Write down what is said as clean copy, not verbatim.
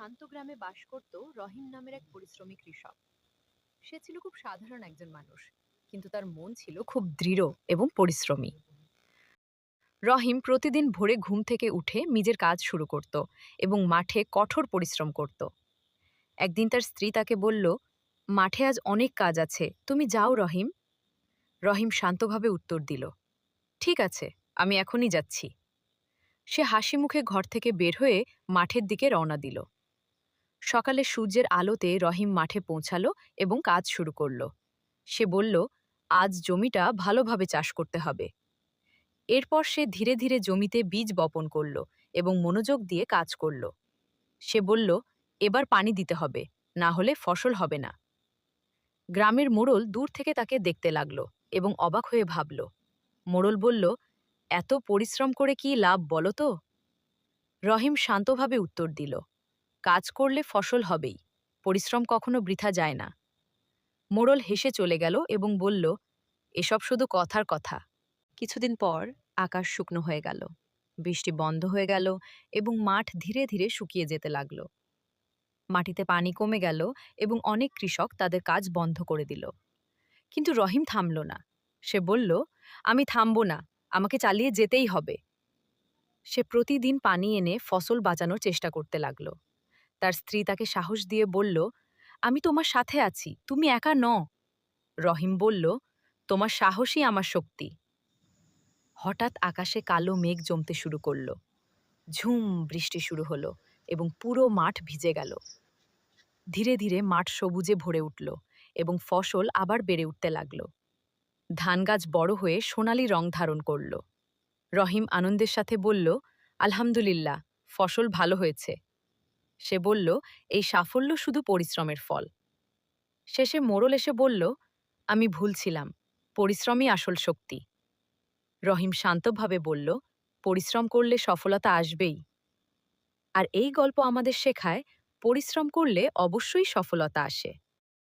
শান্ত গ্রামে বাস করত রহিম নামের এক পরিশ্রমী কৃষক। সে ছিল খুব সাধারণ একজন মানুষ, কিন্তু তার মন ছিল খুব দৃঢ় এবং পরিশ্রমী। রহিম প্রতিদিন ভোরে ঘুম থেকে উঠে নিজের কাজ শুরু করত এবং মাঠে কঠোর পরিশ্রম করত। একদিন তার স্ত্রী তাকে বলল, মাঠে আজ অনেক কাজ আছে, তুমি যাও রহিম। রহিম শান্তভাবে উত্তর দিল, ঠিক আছে, আমি এখনই যাচ্ছি। সে হাসি মুখে ঘর থেকে বের হয়ে মাঠের দিকে রওনা দিল। সকালে সূর্যের আলোতে রহিম মাঠে পৌঁছালো এবং কাজ শুরু করল। সে বলল, আজ জমিটা ভালোভাবে চাষ করতে হবে। এরপর সে ধীরে ধীরে জমিতে বীজ বপন করল এবং মনোযোগ দিয়ে কাজ করল। সে বলল, এবার পানি দিতে হবে, না হলে ফসল হবে না। গ্রামের মোড়ল দূর থেকে তাকে দেখতে লাগল এবং অবাক হয়ে ভাবল। মোড়ল বলল, এত পরিশ্রম করে কি লাভ বলো তো? রহিম শান্তভাবে উত্তর দিল, কাজ করলে ফসল হবেই, পরিশ্রম কখনো বৃথা যায় না। মোড়ল হেসে চলে গেল এবং বলল, এসব শুধু কথার কথা। কিছুদিন পর আকাশ শুকনো হয়ে গেল, বৃষ্টি বন্ধ হয়ে গেল এবং মাঠ ধীরে ধীরে শুকিয়ে যেতে লাগল। মাটিতে পানি কমে গেল এবং অনেক কৃষক তাদের কাজ বন্ধ করে দিল। কিন্তু রহিম থামল না। সে বলল, আমি থামব না, আমাকে চালিয়ে যেতেই হবে। সে প্রতিদিন পানি এনে ফসল বাঁচানোর চেষ্টা করতে লাগল। তার স্ত্রী তাকে সাহস দিয়ে বলল, আমি তোমার সাথে আছি, তুমি একা নও। রহিম বলল, তোমার সাহসই আমার শক্তি। হঠাৎ আকাশে কালো মেঘ জমতে শুরু করল। ঝুম বৃষ্টি শুরু হলো এবং পুরো মাঠ ভিজে গেল। ধীরে ধীরে মাঠ সবুজে ভরে উঠল এবং ফসল আবার বেড়ে উঠতে লাগল। ধান গাছ বড় হয়ে সোনালি রং ধারণ করল। রহিম আনন্দের সাথে বলল, আলহামদুলিল্লাহ, ফসল ভালো হয়েছে। সে বলল, এই সাফল্য শুধু পরিশ্রমের ফল। শেষে মোড়ল এসে বলল, আমি ভুল ছিলাম, পরিশ্রমই আসল শক্তি। রহিম শান্তভাবে বলল, পরিশ্রম করলে সফলতা আসবেই। আর এই গল্প আমাদের শেখায়, পরিশ্রম করলে অবশ্যই সফলতা আসে।